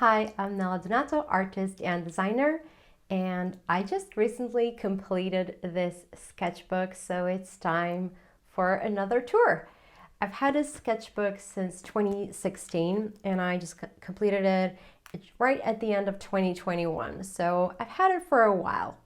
Hi, I'm Nella Donato, artist and designer, and I just recently completed this sketchbook, so it's time for another tour. I've had this sketchbook since 2016, and I just completed it right at the end of 2021, so I've had it for a while.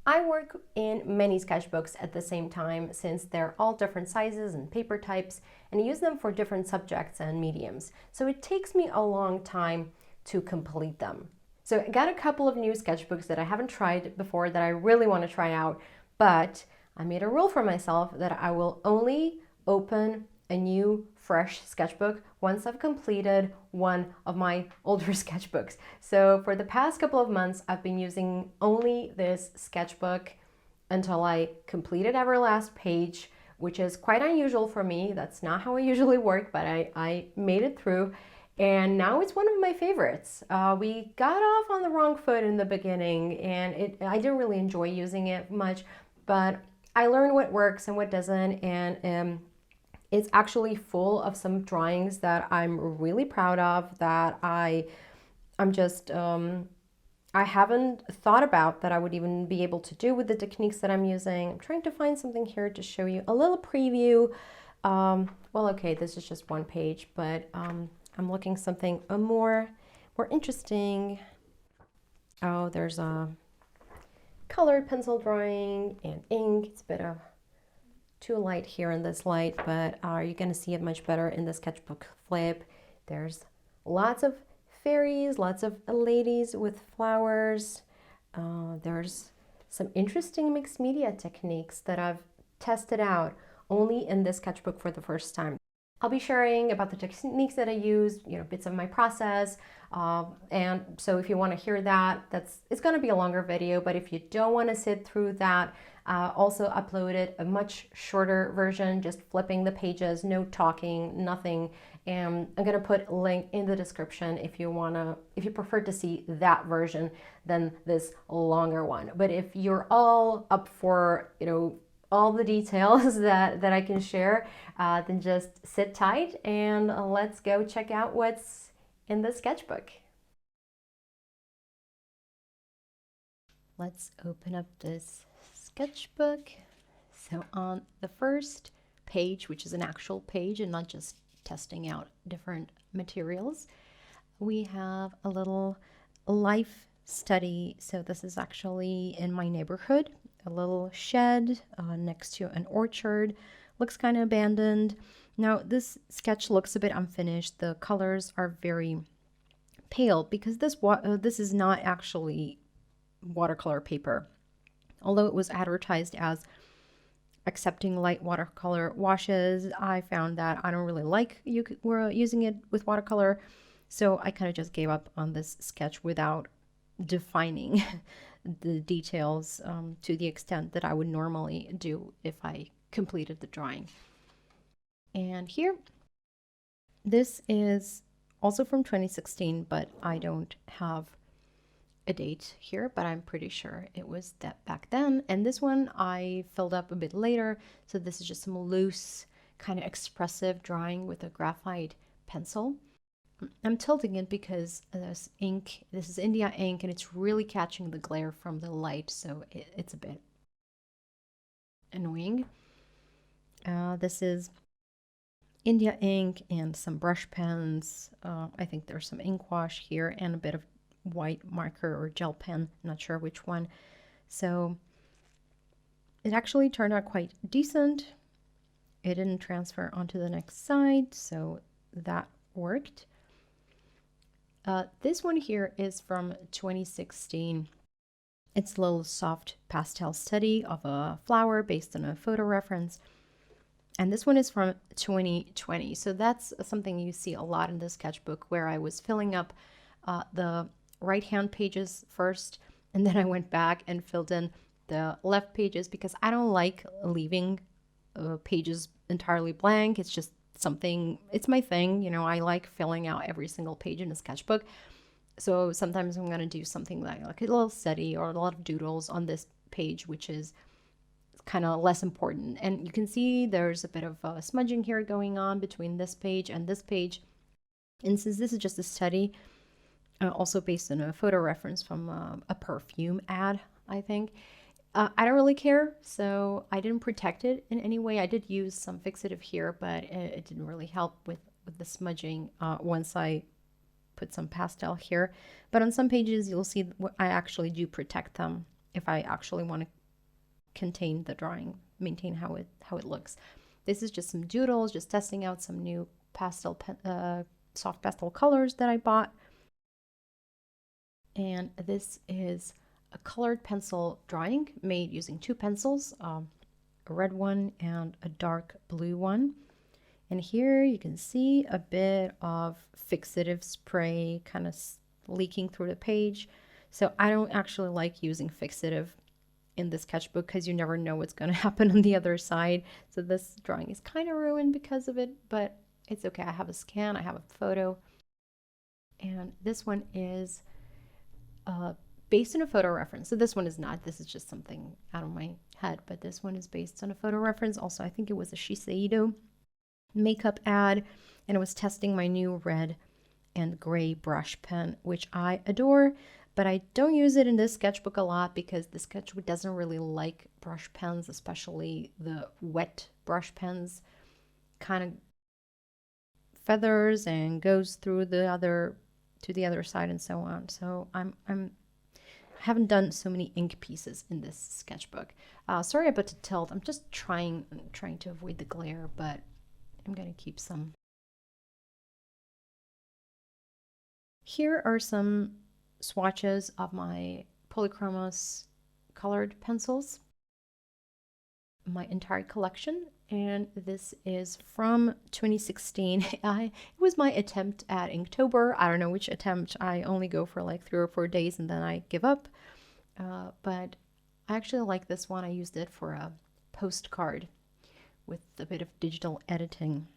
I work in many sketchbooks at the same time since they're all different sizes and paper types, and I use them for different subjects and mediums. So it takes me a long time to complete them. So I got a couple of new sketchbooks that I haven't tried before that I really want to try out, but I made a rule for myself that I will only open a new fresh sketchbook once I've completed one of my older sketchbooks. So for the past couple of months, I've been using only this sketchbook until I completed every last page, which is quite unusual for me. That's not how I usually work, but I made it through. And now it's one of my favorites. We got off on the wrong foot in the beginning, and I didn't really enjoy using it much, but I learned what works and what doesn't, and it's actually full of some drawings that I'm really proud of that I'm just I haven't thought about that I would even be able to do with the techniques that I'm using. I'm trying to find something here to show you a little preview. Well, okay, this is just one page, but I'm looking something more interesting. Oh, there's a colored pencil drawing and ink. It's a bit of too light here in this light, but you're going to see it much better in the sketchbook flip. There's lots of fairies, lots of ladies with flowers. There's some interesting mixed media techniques that I've tested out only in this sketchbook for the first time. I'll be sharing about the techniques that I use, bits of my process. And so if you want to hear that, it's going to be a longer video, but if you don't want to sit through that, also uploaded a much shorter version, just flipping the pages, no talking, nothing. And I'm going to put a link in the description if you prefer to see that version than this longer one. But if you're all up for, all the details that I can share, then just sit tight and let's go check out what's in the sketchbook. Let's open up this sketchbook. So on the first page, which is an actual page and not just testing out different materials, we have a little life study. So this is actually in my neighborhood, a little shed next to an orchard. Looks kind of abandoned. Now this sketch looks a bit unfinished. The colors are very pale because this is not actually watercolor paper. Although it was advertised as accepting light watercolor washes, I found that I don't really like using it with watercolor. So I kind of just gave up on this sketch without defining the details to the extent that I would normally do if I completed the drawing. And here, this is also from 2016, but I don't have a date here, but I'm pretty sure it was that back then. And this one I filled up a bit later. So this is just some loose, kind of expressive drawing with a graphite pencil. I'm tilting it because this ink, this is India ink, and it's really catching the glare from the light, so it's a bit annoying. This is India ink and some brush pens. I think there's some ink wash here and a bit of white marker or gel pen, not sure which one. So it actually turned out quite decent. It didn't transfer onto the next side, so that worked. This one here is from 2016. It's a little soft pastel study of a flower based on a photo reference. And this one is from 2020. So that's something you see a lot in the sketchbook, where I was filling up the right-hand pages first, and then I went back and filled in the left pages because I don't like leaving pages entirely blank. It's just something, it's my thing, I like filling out every single page in a sketchbook. So sometimes I'm going to do something like a little study or a lot of doodles on this page, which is kind of less important. And you can see there's a bit of smudging here going on between this page and this page. And since this is just a study, also based on a photo reference from a perfume ad, I think. I don't really care, so I didn't protect it in any way. I did use some fixative here, but it didn't really help with the smudging once I put some pastel here. But on some pages, you'll see I actually do protect them if I actually want to contain the drawing, maintain how it looks. This is just some doodles, just testing out some new pastel, soft pastel colors that I bought. And this is a colored pencil drawing made using two pencils, a red one and a dark blue one. And here you can see a bit of fixative spray kind of leaking through the page. So I don't actually like using fixative in the sketchbook because you never know what's going to happen on the other side. So this drawing is kind of ruined because of it, but it's okay. I have a scan, I have a photo. And this one is based on a photo reference. So this one is not. This is just something out of my head, but this one is based on a photo reference. Also, I think it was a Shiseido makeup ad, and it was testing my new red and gray brush pen, which I adore, but I don't use it in this sketchbook a lot because the sketchbook doesn't really like brush pens, especially the wet brush pens. Kind of feathers and goes through the other side and so on. So I haven't done so many ink pieces in this sketchbook. Sorry about the tilt. I'm just trying to avoid the glare, but I'm going to keep some. Here are some swatches of my Polychromos colored pencils, my entire collection, and this is from 2016. It was my attempt at Inktober. I don't know which attempt. I only go for like 3 or 4 days and then I give up. But I actually like this one. I used it for a postcard with a bit of digital editing.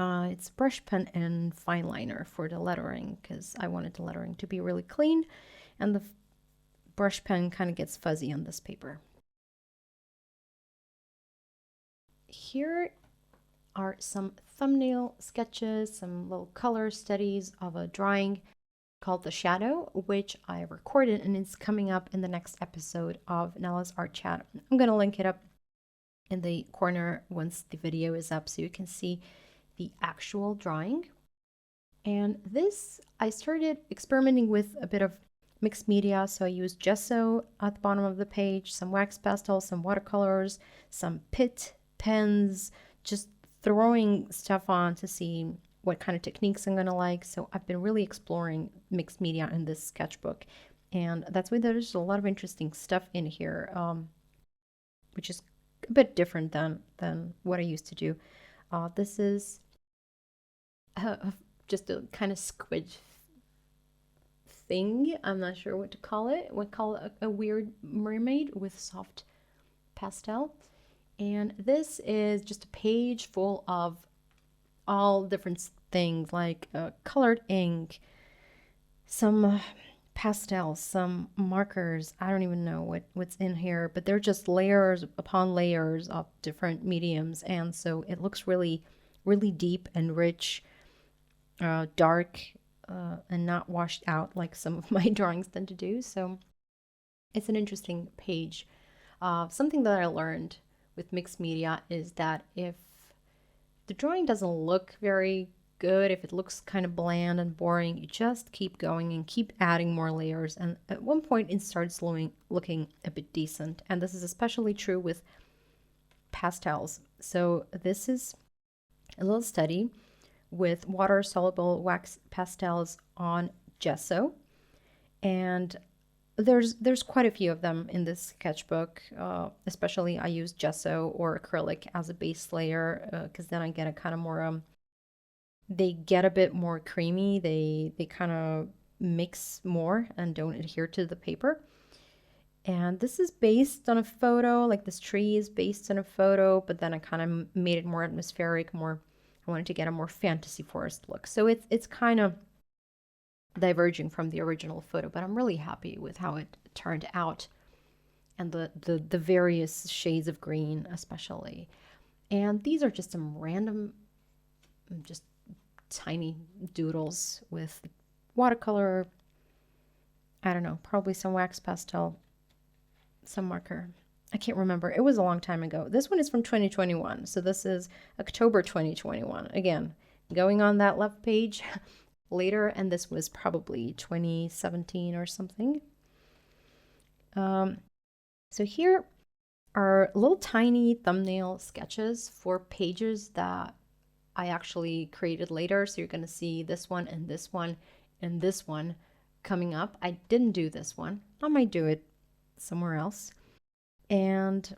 It's brush pen and fine liner for the lettering because I wanted the lettering to be really clean, and the brush pen kind of gets fuzzy on this paper. Here are some thumbnail sketches, some little color studies of a drawing called The Shadow, which I recorded and it's coming up in the next episode of Nella's Art Chat. I'm going to link it up in the corner once the video is up so you can see the actual drawing. And this, I started experimenting with a bit of mixed media. So I used gesso at the bottom of the page, some wax pastels, some watercolors, some Pitt pens, just throwing stuff on to see what kind of techniques I'm gonna like. So I've been really exploring mixed media in this sketchbook, and that's why there's a lot of interesting stuff in here, which is a bit different than what I used to do. This is just a kind of squid thing. I'm not sure what to call it. We call it a weird mermaid with soft pastel. And this is just a page full of all different things like colored ink, some pastels, some markers. I don't even know what's in here, but they're just layers upon layers of different mediums. And so it looks really, really deep and rich, dark, and not washed out like some of my drawings tend to do. So it's an interesting page. Something that I learned with mixed media is that if the drawing doesn't look very good, if it looks kind of bland and boring, you just keep going and keep adding more layers. And at one point it starts looking a bit decent. And this is especially true with pastels. So this is a little study with water-soluble wax pastels on gesso. And there's quite a few of them in this sketchbook. Especially I use gesso or acrylic as a base layer because then I get a kind of more, they get a bit more creamy. They kind of mix more and don't adhere to the paper. And this is based on a photo, like this tree is based on a photo, but then I kind of made it more atmospheric, more, I wanted to get a more fantasy forest look. So it's kind of diverging from the original photo, but I'm really happy with how it turned out, and the various shades of green especially. And these are just some random, just tiny doodles with watercolor, I don't know, probably some wax pastel, some marker. I can't remember. It was a long time ago. This one is from 2021. So this is October 2021. Again, going on that left page later, and this was probably 2017 or something. So here are little tiny thumbnail sketches for pages that I actually created later. So you're going to see this one and this one and this one coming up. I didn't do this one. I might do it somewhere else. And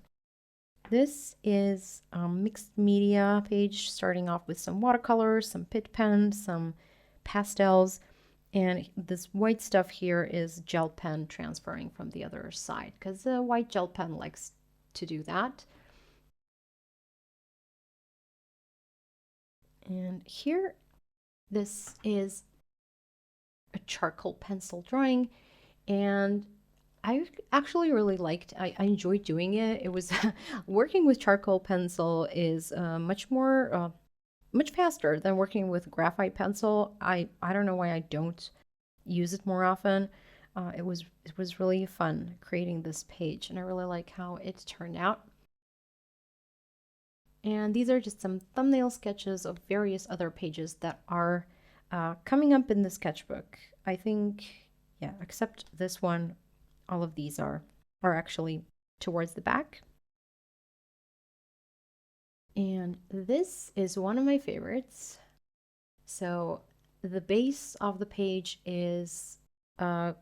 this is a mixed media page, starting off with some watercolors, some Pitt pen, some pastels, and this white stuff here is gel pen transferring from the other side, because the white gel pen likes to do that. And here, this is a charcoal pencil drawing, and I actually really liked, I enjoyed doing it. It was working with charcoal pencil is much faster than working with graphite pencil. I don't know why I don't use it more often. It was really fun creating this page, and I really like how it turned out. And these are just some thumbnail sketches of various other pages that are coming up in the sketchbook. I think, yeah, except this one, all of these are actually towards the back. And this is one of my favorites. So the base of the page is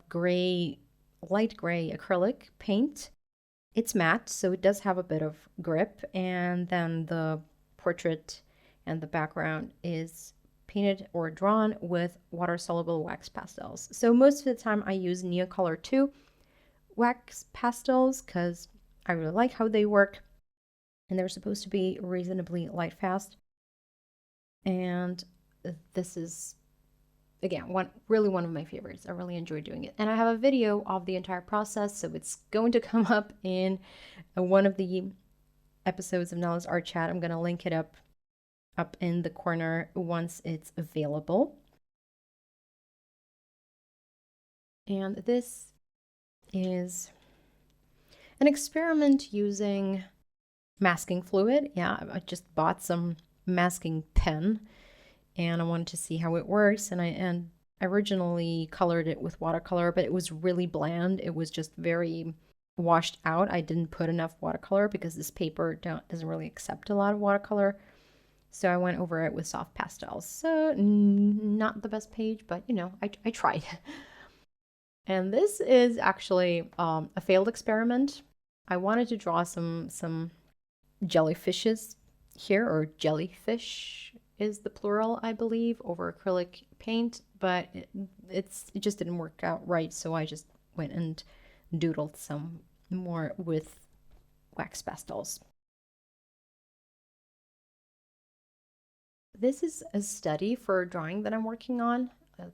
gray, light gray acrylic paint. It's matte, so it does have a bit of grip, and then the portrait and the background is painted or drawn with water-soluble wax pastels. So most of the time I use Neocolor 2 wax pastels because I really like how they work, and they're supposed to be reasonably light fast. And this is, again, really one of my favorites. I really enjoy doing it, and I have a video of the entire process, so it's going to come up in one of the episodes of Nella's Art Chat. I'm going to link it up in the corner once it's available. And this is an experiment using masking fluid. Yeah, I just bought some masking pen, and I wanted to see how it works. And I originally colored it with watercolor, but it was really bland. It was just very washed out. I didn't put enough watercolor because this paper doesn't really accept a lot of watercolor. So I went over it with soft pastels. So not the best page, but you know, I tried. And this is actually a failed experiment. I wanted to draw some jellyfishes here, or jellyfish is the plural, I believe, over acrylic paint, but it just didn't work out right, so I just went and doodled some more with wax pastels. This is a study for a drawing that I'm working on,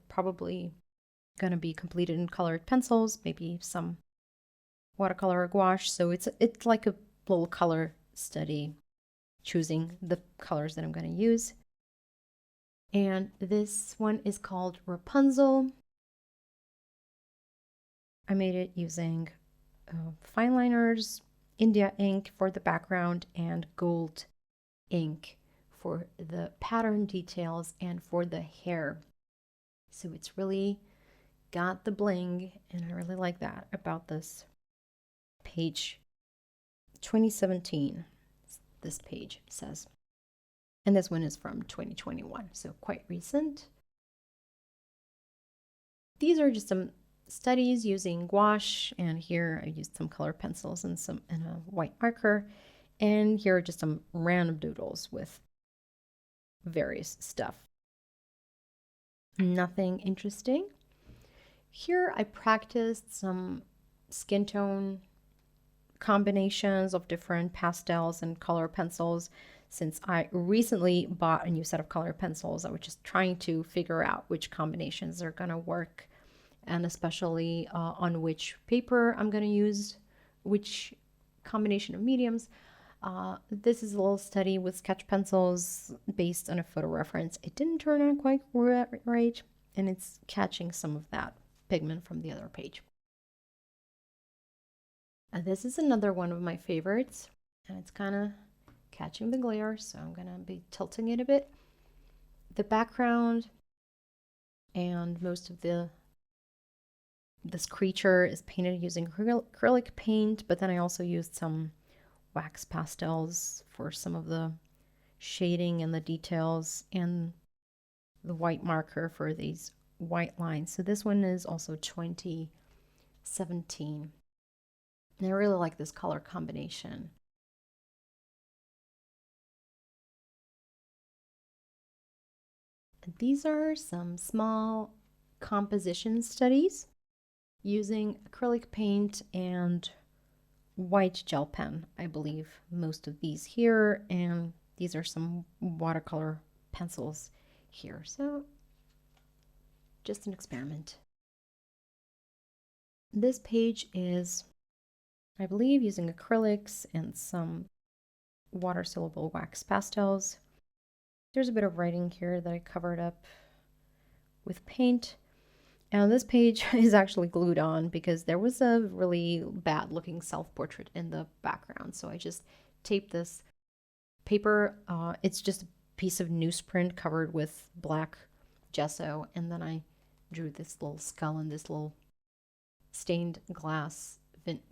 probably going to be completed in colored pencils, maybe some watercolor or gouache. So it's like a little color study, choosing the colors that I'm going to use. And this one is called Rapunzel. I made it using fine liners, India ink for the background, and gold ink for the pattern details and for the hair. So it's really got the bling, and I really like that about this page. 2017, this page says. And this one is from 2021, so quite recent. These are just some studies using gouache, and here I used some color pencils and a white marker. And here are just some random doodles with various stuff. Nothing interesting. Here I practiced some skin tone combinations of different pastels and color pencils. Since I recently bought a new set of color pencils, I was just trying to figure out which combinations are going to work, and especially on which paper I'm going to use, which combination of mediums. This is a little study with sketch pencils based on a photo reference. It didn't turn out quite right. and it's catching some of that pigment from the other page. This is another one of my favorites, and it's kind of catching the glare, so I'm going to be tilting it a bit. The background and most of this creature is painted using acrylic paint, but then I also used some wax pastels for some of the shading and the details, and the white marker for these white lines. So this one is also 2017. And I really like this color combination. These are some small composition studies using acrylic paint and white gel pen. I believe most of these here, and these are some watercolor pencils here. So just an experiment. This page is, I believe, using acrylics and some water-soluble wax pastels. There's a bit of writing here that I covered up with paint. And this page is actually glued on because there was a really bad looking self-portrait in the background. So I just taped this paper. It's just a piece of newsprint covered with black gesso. And then I drew this little skull and this little stained glass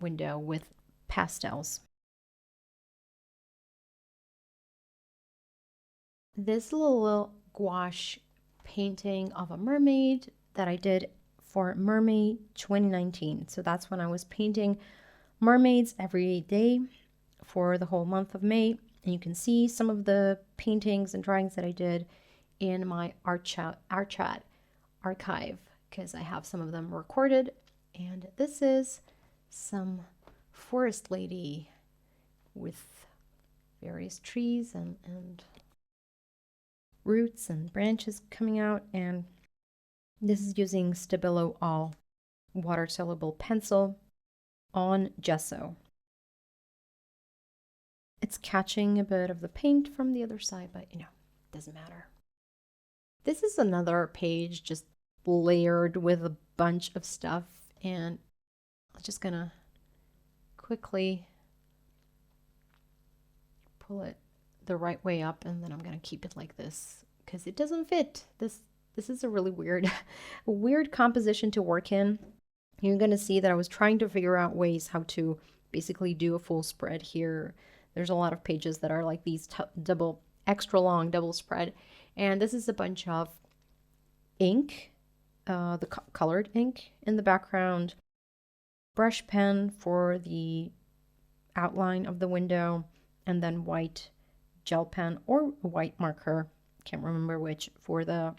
window with pastels. This little gouache painting of a mermaid that I did for Mermaid 2019. So that's when I was painting mermaids every day for the whole month of May. And you can see some of the paintings and drawings that I did in my ArtChat archive, because I have some of them recorded. And this is some forest lady with various trees and roots and branches coming out, and this is using Stabilo All water-soluble pencil on gesso. It's catching a bit of the paint from the other side, but you know, it doesn't matter. This is another page just layered with a bunch of stuff, and I'm just gonna quickly pull it the right way up, and then I'm gonna keep it like this because it doesn't fit. This is a really weird composition to work in. You're gonna see that I was trying to figure out ways how to basically do a full spread here. There's a lot of pages that are like these extra long double spread, and this is a bunch of ink, the colored ink in the background, brush pen for the outline of the window, and then white gel pen or white marker, can't remember which, for the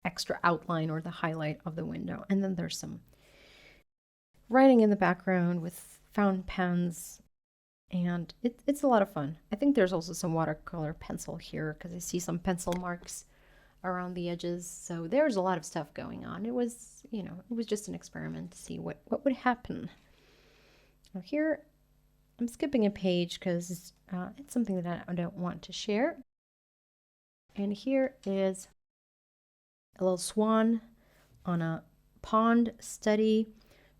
extra outline or the highlight of the window. And then there's some writing in the background with fountain pens, and it's a lot of fun. I think there's also some watercolor pencil here because I see some pencil marks around the edges. So there's a lot of stuff going on. It was, you know, it was just an experiment to see what would happen. Now here, I'm skipping a page because it's something that I don't want to share. And here is a little swan on a pond study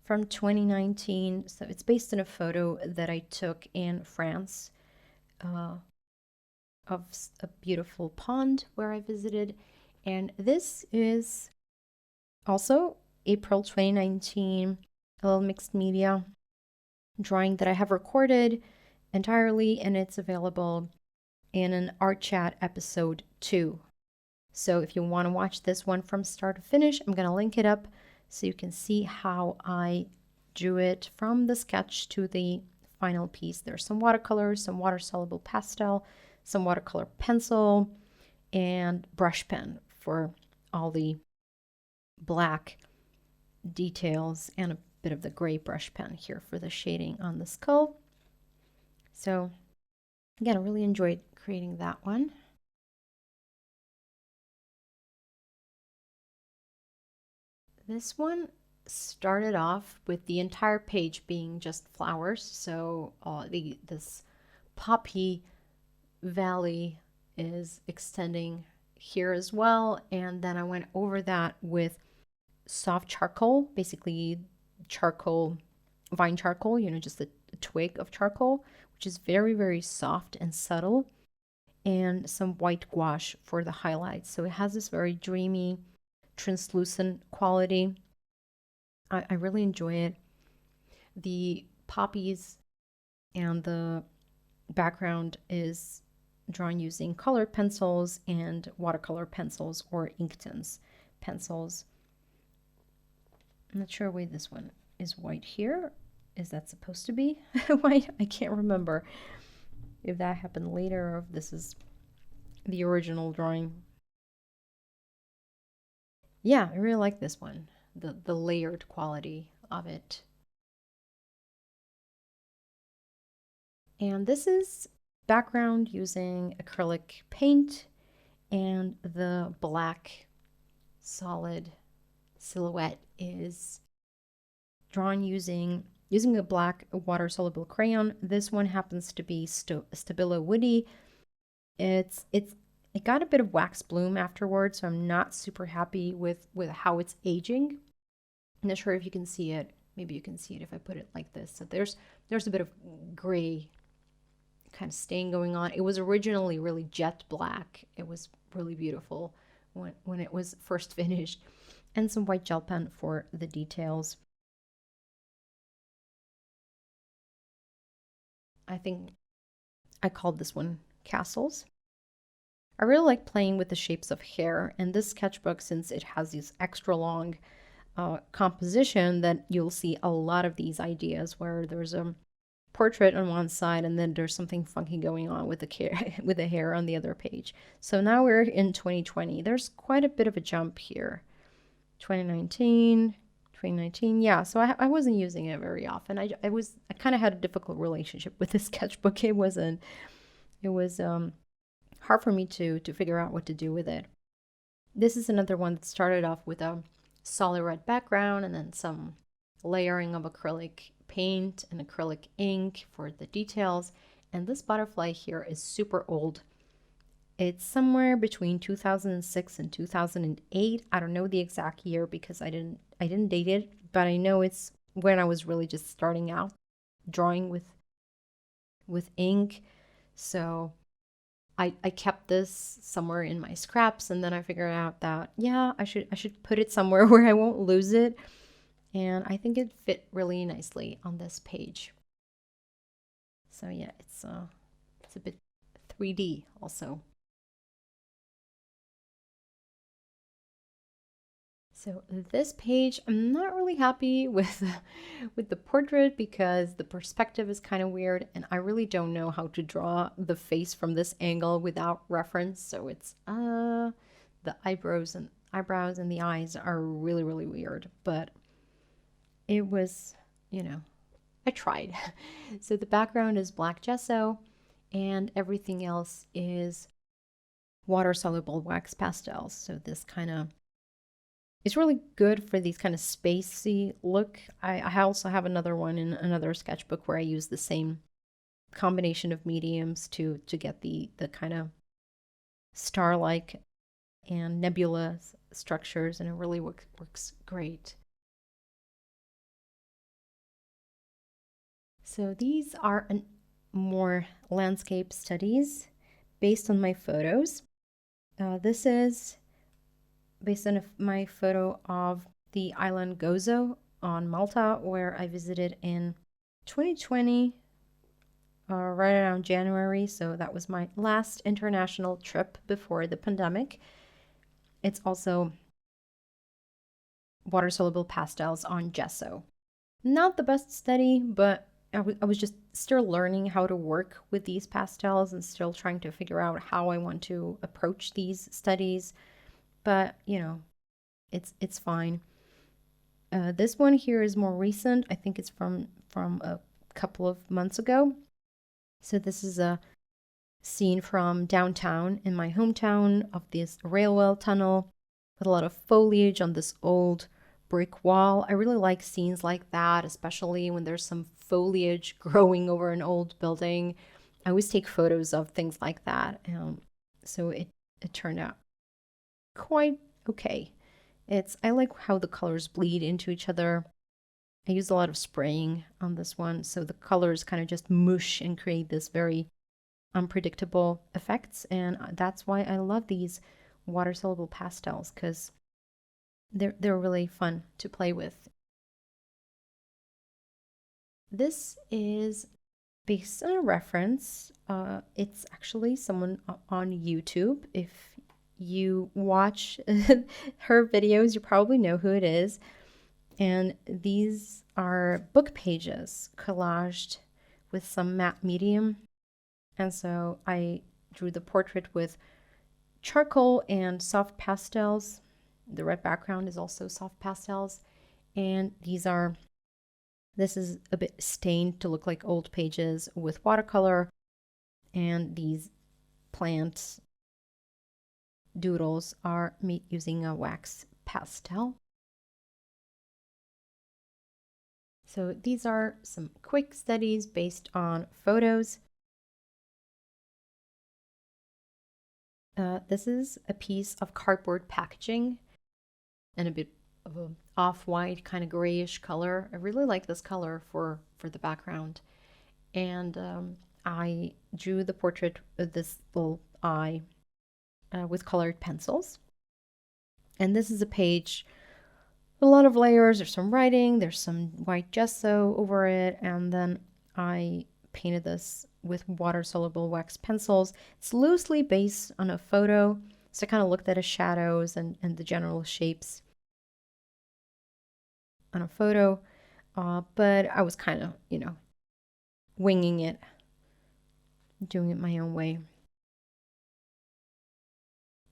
from 2019. So it's based on a photo that I took in France of a beautiful pond where I visited. And this is also April 2019, a little mixed media drawing that I have recorded entirely, and it's available in an ArtChat episode 2. So if you want to watch this one from start to finish, I'm going to link it up so you can see how I drew it from the sketch to the final piece. There's some watercolors, some water-soluble pastel, some watercolor pencil, and brush pen for all the black details, and a bit of the gray brush pen here for the shading on the skull. So again, I really enjoyed creating that one. This one started off with the entire page being just flowers. So this poppy valley is extending here as well. And then I went over that with soft charcoal, basically charcoal, vine charcoal, just a twig of charcoal, which is very, very soft and subtle, and some white gouache for the highlights. So it has this very dreamy, translucent quality. I really enjoy it. The poppies and the background is drawn using colored pencils and watercolor pencils or Inktense pencils. I'm not sure why this one is white here. Is that supposed to be white? I can't remember if that happened later or if this is the original drawing. Yeah, I really like this one, the layered quality of it. And this is background using acrylic paint, and the black solid silhouette is drawn using a black water-soluble crayon. This one happens to be Stabilo Woody. It got a bit of wax bloom afterwards, so I'm not super happy with how it's aging. I'm not sure if you can see it. Maybe you can see it if I put it like this. So there's a bit of gray kind of stain going on. It was originally really jet black. It was really beautiful when it was first finished. And some white gel pen for the details. I think I called this one Castles. I really like playing with the shapes of hair, and this sketchbook, since it has this extra long composition, that you'll see a lot of these ideas where there's a portrait on one side and then there's something funky going on with the hair on the other page. So now we're in 2020. There's quite a bit of a jump here. 2019, yeah. So I wasn't using it very often. I kind of had a difficult relationship with this sketchbook. It was hard for me to figure out what to do with it. This is another one that started off with a solid red background and then some layering of acrylic paint and acrylic ink for the details. And this butterfly here is super old. It's somewhere between 2006 and 2008. I don't know the exact year because I didn't date it, but I know it's when I was really just starting out drawing with ink. So I kept this somewhere in my scraps, and then I figured out that yeah, I should put it somewhere where I won't lose it. And I think it fit really nicely on this page. So yeah, it's a bit 3D also. So this page, I'm not really happy with the portrait because the perspective is kind of weird, and I really don't know how to draw the face from this angle without reference. So it's the eyebrows and the eyes are really, really weird, but it was, I tried. So the background is black gesso and everything else is water-soluble wax pastels. So this kind of it's really good for these kind of spacey look. I also have another one in another sketchbook where I use the same combination of mediums to get the kind of star-like and nebula structures, and it really works great. So these are more landscape studies based on my photos. This is based on my photo of the island Gozo on Malta, where I visited in 2020, right around January. So that was my last international trip before the pandemic. It's also water-soluble pastels on gesso. Not the best study, but I was just still learning how to work with these pastels and still trying to figure out how I want to approach these studies. But, it's fine. This one here is more recent. I think it's from a couple of months ago. So this is a scene from downtown in my hometown of this railway tunnel with a lot of foliage on this old brick wall. I really like scenes like that, especially when there's some foliage growing over an old building. I always take photos of things like that. So it turned out quite okay. I like how the colors bleed into each other. I used a lot of spraying on this one, so the colors kind of just mush and create this very unpredictable effects, and that's why I love these water-soluble pastels, because they're really fun to play with. This is based on a reference. It's actually someone on YouTube. If you watch her videos, you probably know who it is. And these are book pages collaged with some matte medium. And so I drew the portrait with charcoal and soft pastels. The red background is also soft pastels. And this is a bit stained to look like old pages with watercolor. And these plant doodles are made using a wax pastel. So these are some quick studies based on photos. This is a piece of cardboard packaging and a bit of an off-white kind of grayish color. I really like this color for the background. And I drew the portrait of this little eye with colored pencils. And this is a page with a lot of layers. There's some writing, there's some white gesso over it, and then I painted this with water-soluble wax pencils. It's loosely based on a photo, so I kind of looked at the shadows and the general shapes on a photo, but I was kind of, winging it, doing it my own way.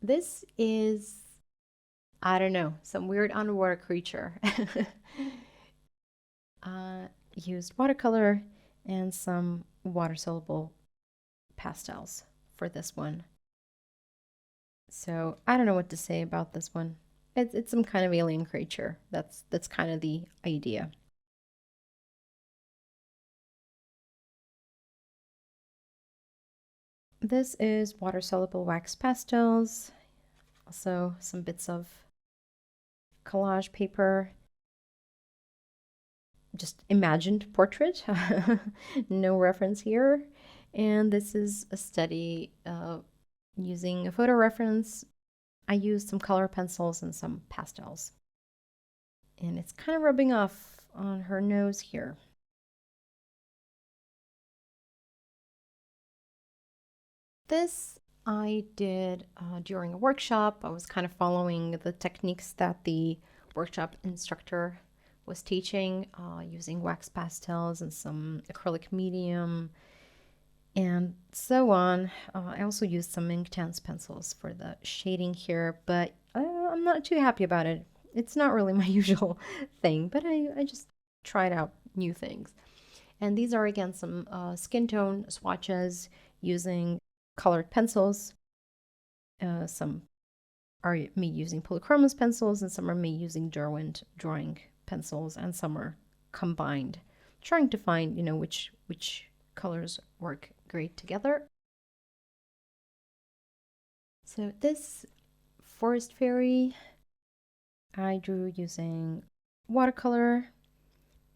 This is, I don't know, some weird underwater creature. Used watercolor and some water-soluble pastels for this one. So I don't know what to say about this one. It's some kind of alien creature. That's kind of the idea. This is water-soluble wax pastels. Also some bits of collage paper. Just imagined portrait. No reference here. And this is a study using a photo reference. I used some color pencils and some pastels. And it's kind of rubbing off on her nose here. This I did during a workshop. I was kind of following the techniques that the workshop instructor was teaching, using wax pastels and some acrylic medium and so on. I also used some Inktense pencils for the shading here, but I'm not too happy about it. It's not really my usual thing, but I just tried out new things. And these are again some skin tone swatches using colored pencils. Some are me using polychromos pencils, and some are me using Derwent drawing pencils, and some are combined, trying to find which colors work great together. So this forest fairy I drew using watercolor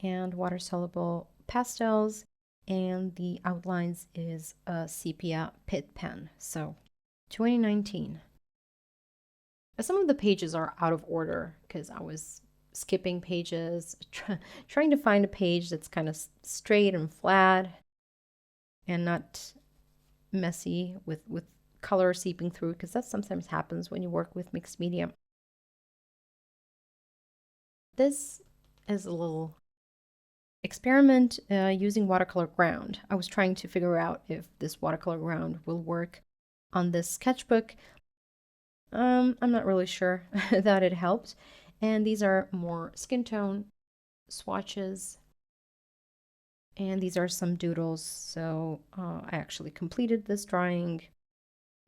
and water-soluble pastels, and the outlines is a sepia Pitt pen. So 2019. Some of the pages are out of order because I was skipping pages, trying to find a page that's kind of straight and flat and not messy with color seeping through, because that sometimes happens when you work with mixed media. This is a little experiment using watercolor ground. I was trying to figure out if this watercolor ground will work on this sketchbook. I'm not really sure that it helped. And these are more skin tone swatches. And these are some doodles. So I actually completed this drawing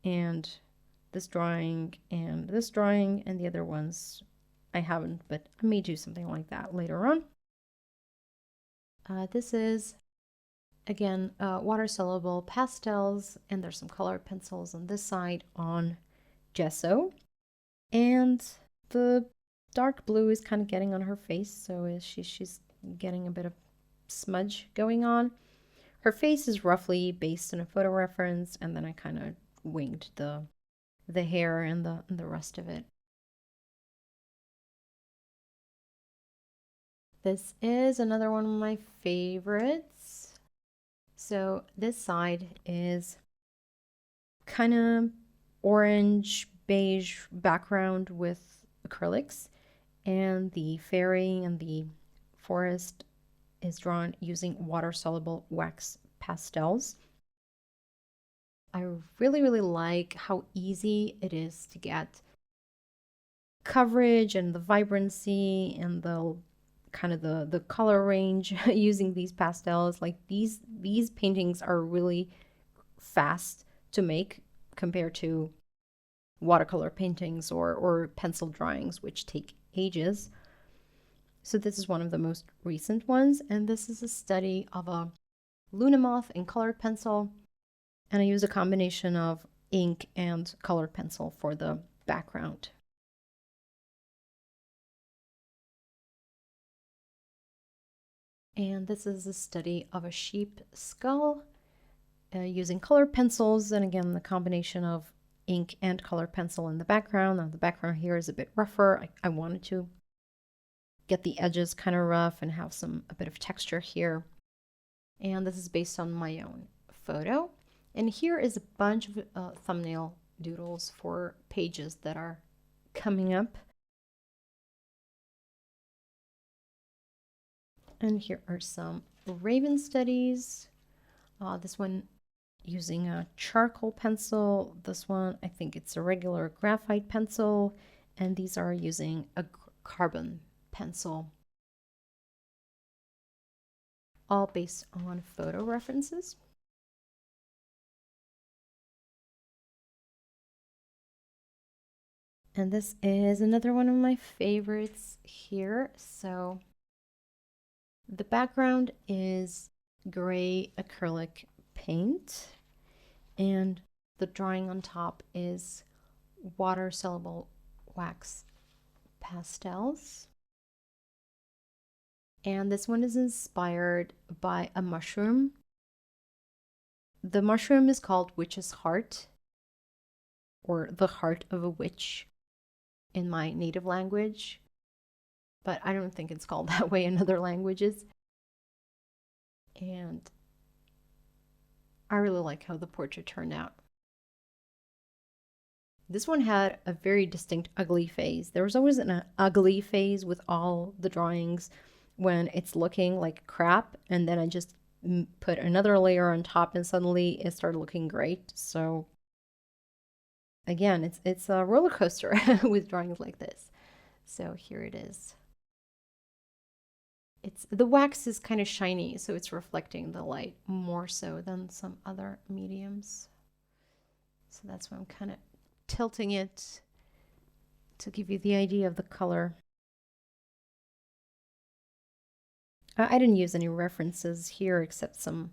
and this drawing and this drawing, and the other ones I haven't, but I may do something like that later on. This is, again, water-soluble pastels, and there's some colored pencils on this side on gesso. And the dark blue is kind of getting on her face, so she's getting a bit of smudge going on. Her face is roughly based on a photo reference, and then I kind of winged the hair and the rest of it. This is another one of my favorites. So this side is kind of orange beige background with acrylics, and the fairy and the forest is drawn using water-soluble wax pastels. I really like how easy it is to get coverage and the vibrancy and the kind of the color range using these pastels. Like these paintings are really fast to make compared to watercolor paintings or pencil drawings, which take ages. So this is one of the most recent ones, and this is a study of a Luna moth in colored pencil, and I use a combination of ink and colored pencil for the background. And this is a study of a sheep skull using colored pencils, and again the combination of ink and colored pencil in the background. Now the background here is a bit rougher. I wanted to get the edges kind of rough and have a bit of texture here. And this is based on my own photo. And here is a bunch of thumbnail doodles for pages that are coming up. And here are some Raven studies. This one using a charcoal pencil. This one, I think it's a regular graphite pencil. And these are using a carbon pencil. All based on photo references. And this is another one of my favorites here. So the background is gray acrylic paint, and the drawing on top is water-soluble wax pastels. And this one is inspired by a mushroom. The mushroom is called witch's heart, or the heart of a witch in my native language, but I don't think it's called that way in other languages. And I really like how the portrait turned out. This one had a very distinct ugly phase. There was always an ugly phase with all the drawings when it's looking like crap, and then I just put another layer on top and suddenly it started looking great. So again, it's a roller coaster with drawings like this. So here it is. The wax is kind of shiny, so it's reflecting the light more so than some other mediums. So that's why I'm kind of tilting it to give you the idea of the color. I didn't use any references here except some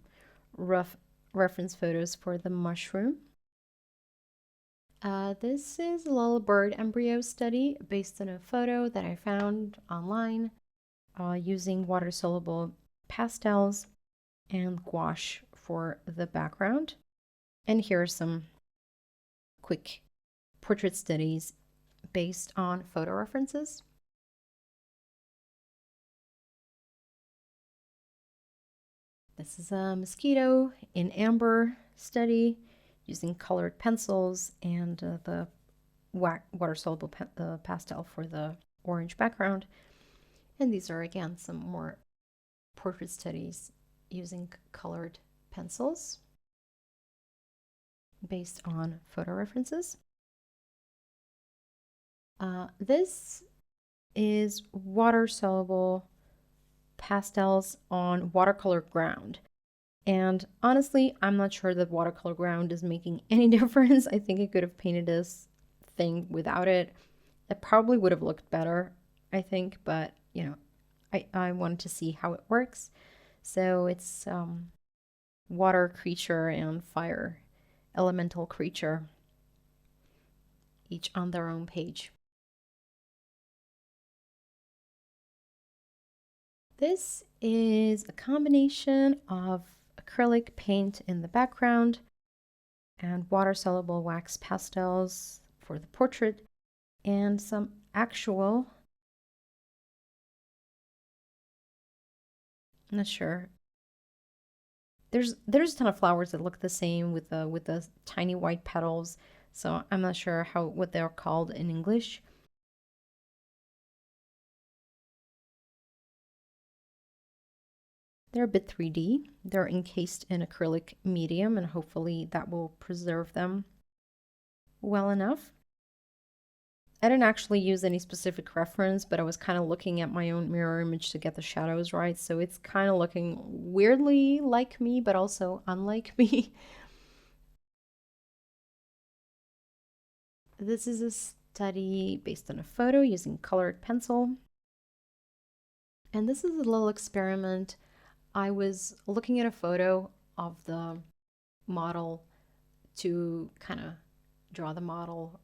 rough reference photos for the mushroom. This is a little bird embryo study based on a photo that I found online using water-soluble pastels and gouache for the background. And here are some quick portrait studies based on photo references. This is a mosquito in amber study using colored pencils and the water-soluble pastel for the orange background. And these are, again, some more portrait studies using colored pencils based on photo references. This is water-soluble pastels on watercolor ground. And honestly, I'm not sure that watercolor ground is making any difference. I think I could have painted this thing without it. It probably would have looked better, I think, but you know, I wanted to see how it works. So it's water creature and fire elemental creature, each on their own page. This is a combination of acrylic paint in the background and water-soluble wax pastels for the portrait, and some actual, I'm not sure. There's a ton of flowers that look the same with the tiny white petals, so I'm not sure what they're called in English. They're a bit 3D. They're encased in acrylic medium, and hopefully that will preserve them well enough. I didn't actually use any specific reference, but I was kind of looking at my own mirror image to get the shadows right. So it's kind of looking weirdly like me, but also unlike me. This is a study based on a photo using colored pencil. And this is a little experiment. I was looking at a photo of the model to kind of draw the model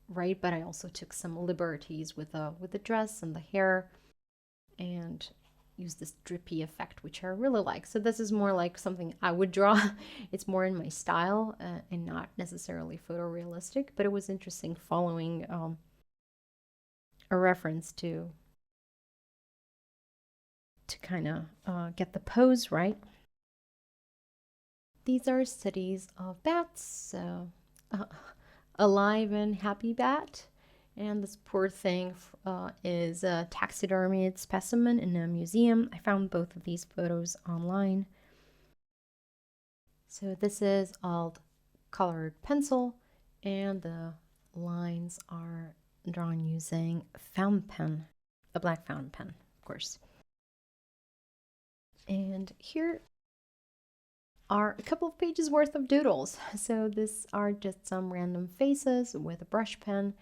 right, but I also took some liberties with the dress and the hair and use this drippy effect, which I really like. So this is more like something I would draw. It's more in my style and not necessarily photorealistic, but it was interesting following a reference to kind of get the pose right. These are studies of bats, so alive and happy bat. And this poor thing is a taxidermied specimen in a museum. I found both of these photos online. So this is all colored pencil, and the lines are drawn using fountain pen, a black fountain pen, of course. And here are a couple of pages worth of doodles. So these are just some random faces with a brush pen,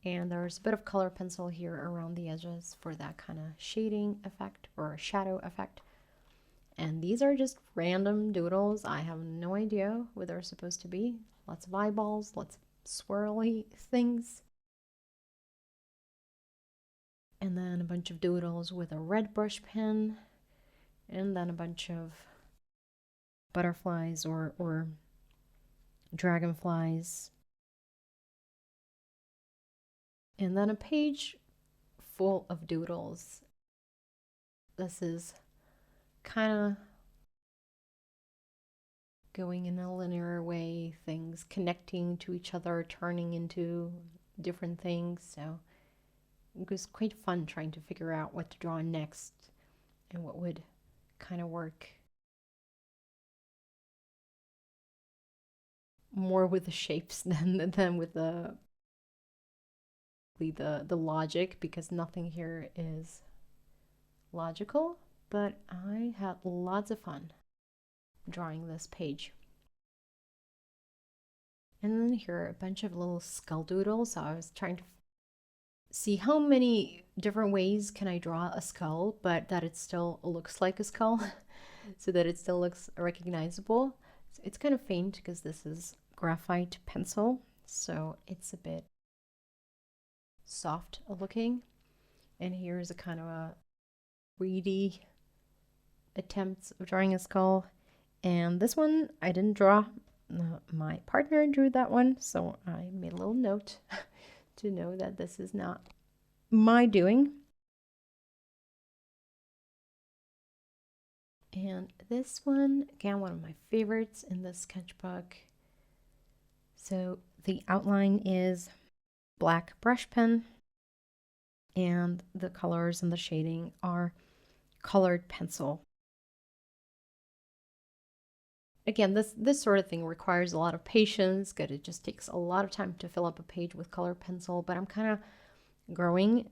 and there's a bit of color pencil here around the edges for that kind of shading effect or shadow effect. And these are just random doodles. I have no idea what they're supposed to be. Lots of eyeballs, lots of swirly things. And then a bunch of doodles with a red brush pen, and then a bunch of butterflies or dragonflies. And then a page full of doodles. This is kind of going in a linear way, things connecting to each other, turning into different things. So it was quite fun trying to figure out what to draw next and what would kind of work more with the shapes than with the logic, because nothing here is logical. But I had lots of fun drawing this page. And then here are a bunch of little skull doodles. So I was trying to see how many different ways can I draw a skull, but that it still looks like a skull, so that it still looks recognizable. So it's kind of faint because this is graphite pencil, so it's a bit soft looking. And here's a kind of a reedy attempt of drawing a skull. And this one I didn't draw. My partner drew that one, so I made a little note to know that this is not my doing. And this one, again, one of my favorites in this sketchbook. So the outline is black brush pen, and the colors and the shading are colored pencil. Again, this sort of thing requires a lot of patience, because it just takes a lot of time to fill up a page with colored pencil, but I'm kind of growing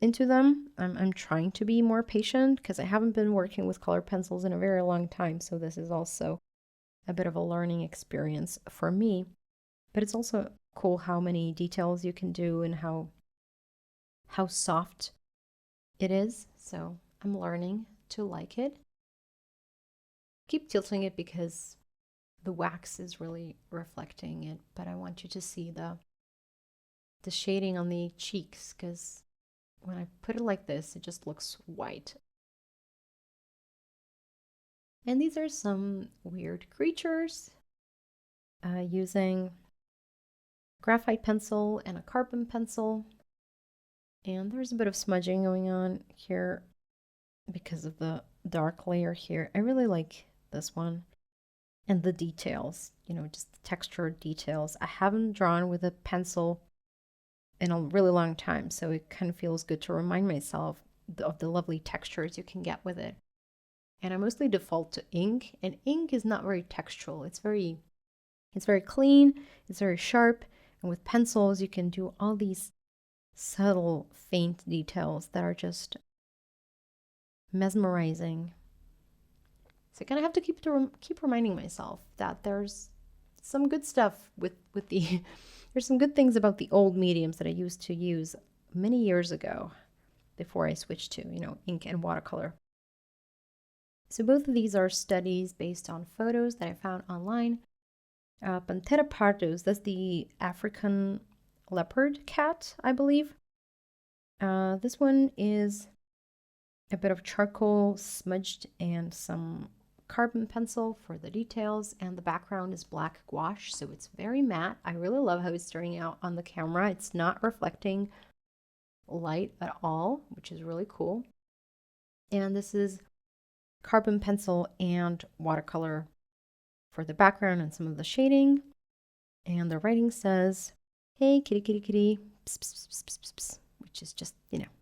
into them. I'm trying to be more patient because I haven't been working with colored pencils in a very long time, so this is also a bit of a learning experience for me. But it's also cool how many details you can do and how soft it is. So I'm learning to like it. Keep tilting it because the wax is really reflecting it, but I want you to see the shading on the cheeks, because when I put it like this, it just looks white. And these are some weird creatures using graphite pencil and a carbon pencil. And there's a bit of smudging going on here because of the dark layer here. I really like this one. And the details, you know, just the textured details. I haven't drawn with a pencil in a really long time, so it kind of feels good to remind myself of the lovely textures you can get with it. And I mostly default to ink, and ink is not very textural. It's very clean, it's very sharp, and with pencils you can do all these subtle, faint details that are just mesmerizing. So I kind of have to keep reminding myself that there's some good stuff with the there's some good things about the old mediums that I used to use many years ago before I switched to, you know, ink and watercolor. So both of these are studies based on photos that I found online. Panthera pardus, that's the African leopard cat, I believe. This one is a bit of charcoal smudged and some carbon pencil for the details, and the background is black gouache, so it's very matte. I really love how it's turning out on the camera. It's not reflecting light at all, which is really cool. And this is carbon pencil and watercolor for the background and some of the shading. And the writing says, "Hey kitty kitty kitty," pss, pss, pss, pss, pss, which is just, you know,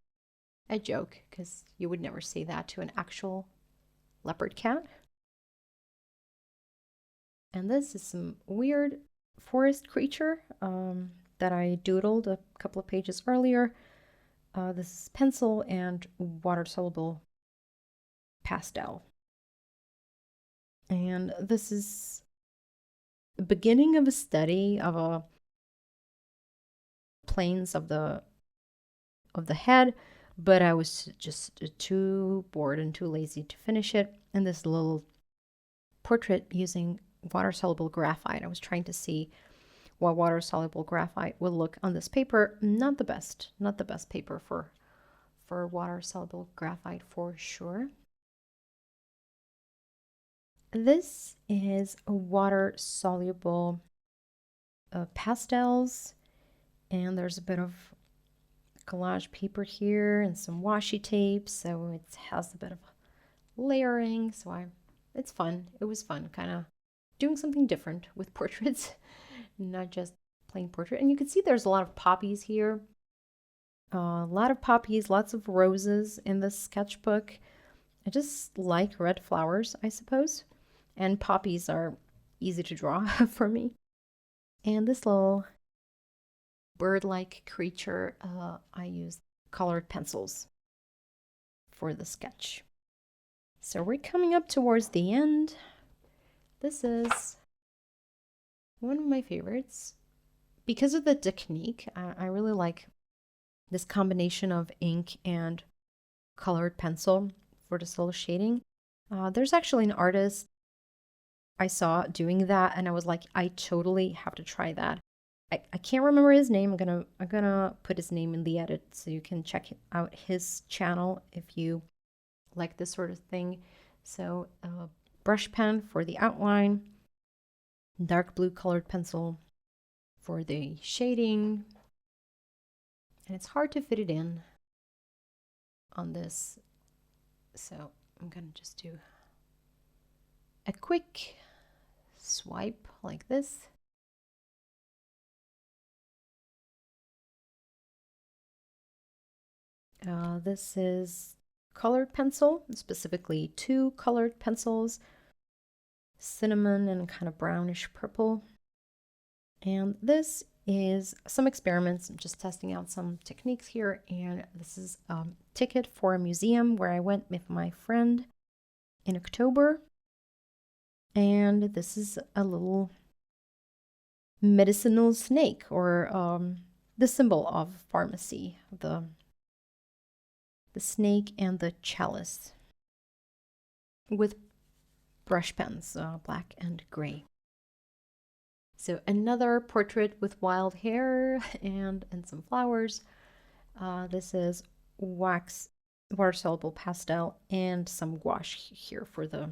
a joke, because you would never say that to an actual leopard cat. And this is some weird forest creature that I doodled a couple of pages earlier. This is pencil and water-soluble pastel. And this is the beginning of a study of a planes of the head, but I was just too bored and too lazy to finish it. And this little portrait using water-soluble graphite. I was trying to see what water-soluble graphite will look on this paper. Not the best paper for water-soluble graphite for sure. This is a water-soluble pastels, and there's a bit of collage paper here and some washi tape, so it has a bit of layering. So it's fun. It was fun, kind of doing something different with portraits, not just plain portrait. And you can see there's a lot of poppies here. A lot of poppies, lots of roses in this sketchbook. I just like red flowers, I suppose. And poppies are easy to draw for me. And this little bird-like creature, I used colored pencils for the sketch. So we're coming up towards the end. This is one of my favorites. Because of the technique, I really like this combination of ink and colored pencil for this little shading. There's actually an artist I saw doing that, and I was like, I totally have to try that. I can't remember his name. I'm gonna put his name in the edit so you can check out his channel if you like this sort of thing. So brush pen for the outline, dark blue colored pencil for the shading, and it's hard to fit it in on this, so I'm gonna just do a quick swipe like this. This is colored pencil, specifically two colored pencils, cinnamon and kind of brownish purple. And this is some experiments. I'm just testing out some techniques here. And this is a ticket for a museum where I went with my friend in October. And this is a little medicinal snake, or the symbol of pharmacy, the snake and the chalice, with brush pens, black and gray. So another portrait with wild hair and some flowers. This is wax water-soluble pastel and some gouache here for the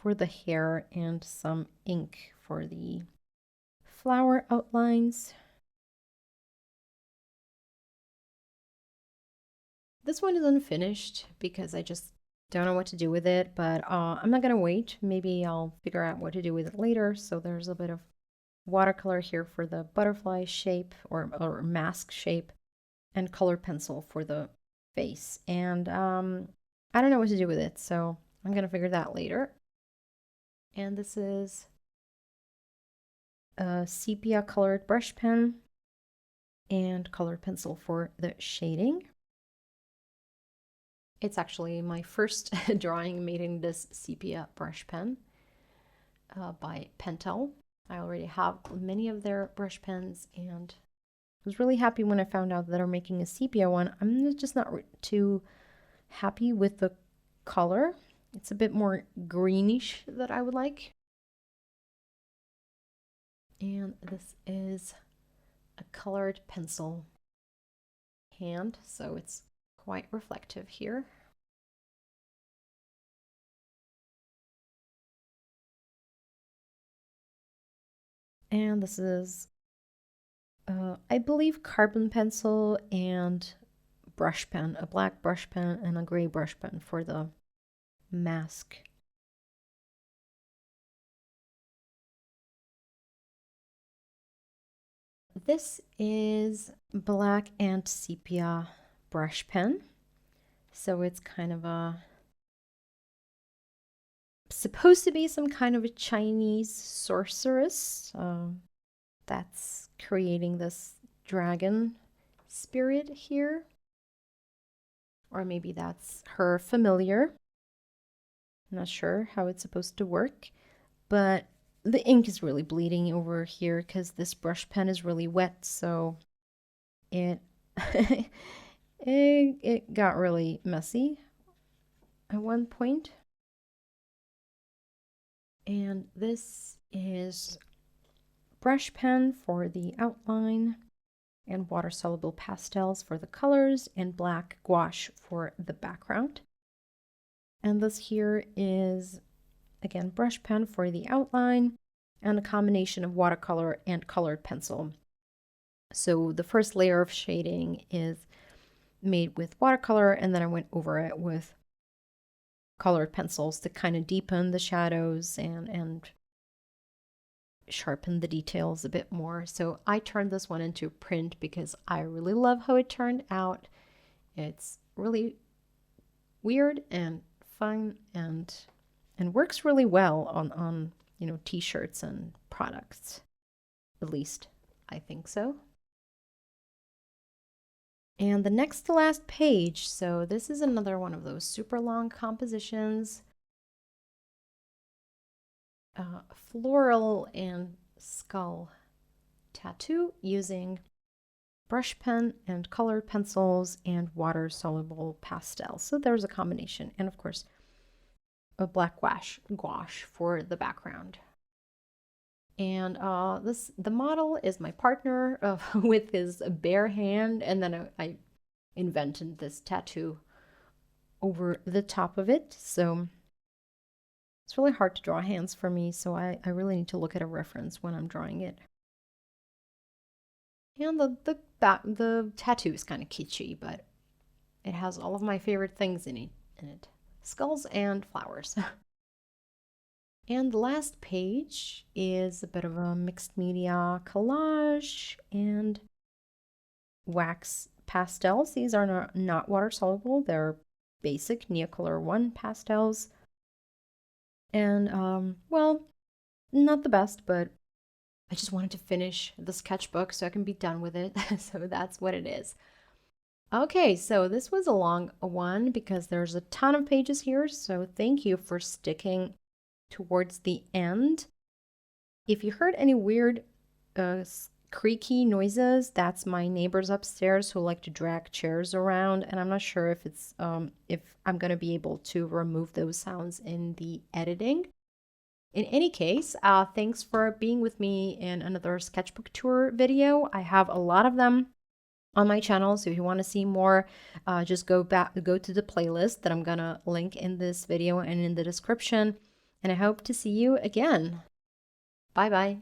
for the hair and some ink for the flower outlines. This one is unfinished because I just don't know what to do with it, but I'm not gonna wait. Maybe I'll figure out what to do with it later. So there's a bit of watercolor here for the butterfly shape or mask shape, and color pencil for the face. And I don't know what to do with it, so I'm gonna figure that later. And this is a sepia colored brush pen and colored pencil for the shading. It's actually my first drawing made in this sepia brush pen by Pentel. I already have many of their brush pens, and I was really happy when I found out that they're making a sepia one. I'm just not too happy with the color. It's a bit more greenish that I would like. And this is a colored pencil hand, so it's quite reflective here. And this is, I believe, carbon pencil and brush pen, a black brush pen and a gray brush pen for the mask. This is black and sepia brush pen. So it's kind of a, supposed to be some kind of a Chinese sorceress that's creating this dragon spirit here. Or maybe that's her familiar. I'm not sure how it's supposed to work, but the ink is really bleeding over here because this brush pen is really wet, so it it got really messy at one point. And this is brush pen for the outline, and water-soluble pastels for the colors, and black gouache for the background. And this here is, again, brush pen for the outline, and a combination of watercolor and colored pencil. So the first layer of shading is made with watercolor, and then I went over it with colored pencils to kind of deepen the shadows and sharpen the details a bit more. So I turned this one into print because I really love how it turned out. It's really weird and fun and works really well on you know, t-shirts and products. At least I think so. And the next to last page, so this is another one of those super long compositions. Floral and skull tattoo using brush pen and colored pencils and water-soluble pastels. So there's a combination. And of course, a black gouache for the background. And the model is my partner with his bare hand, and then I invented this tattoo over the top of it. So it's really hard to draw hands for me, so I really need to look at a reference when I'm drawing it. And the tattoo is kind of kitschy, but it has all of my favorite things in it. Skulls and flowers. And the last page is a bit of a mixed media collage and wax pastels. These are not water soluble. They're basic Neocolor 1 pastels. And, well, not the best, but I just wanted to finish the sketchbook so I can be done with it. So that's what it is. Okay, so this was a long one because there's a ton of pages here. So thank you for sticking towards the end. If you heard any weird creaky noises, that's my neighbors upstairs who like to drag chairs around, and I'm not sure if it's if I'm gonna be able to remove those sounds in the editing. In any case, thanks for being with me in another sketchbook tour video. I have a lot of them on my channel, so if you want to see more, just go to the playlist that I'm gonna link in this video and in the description. and I hope to see you again. Bye bye.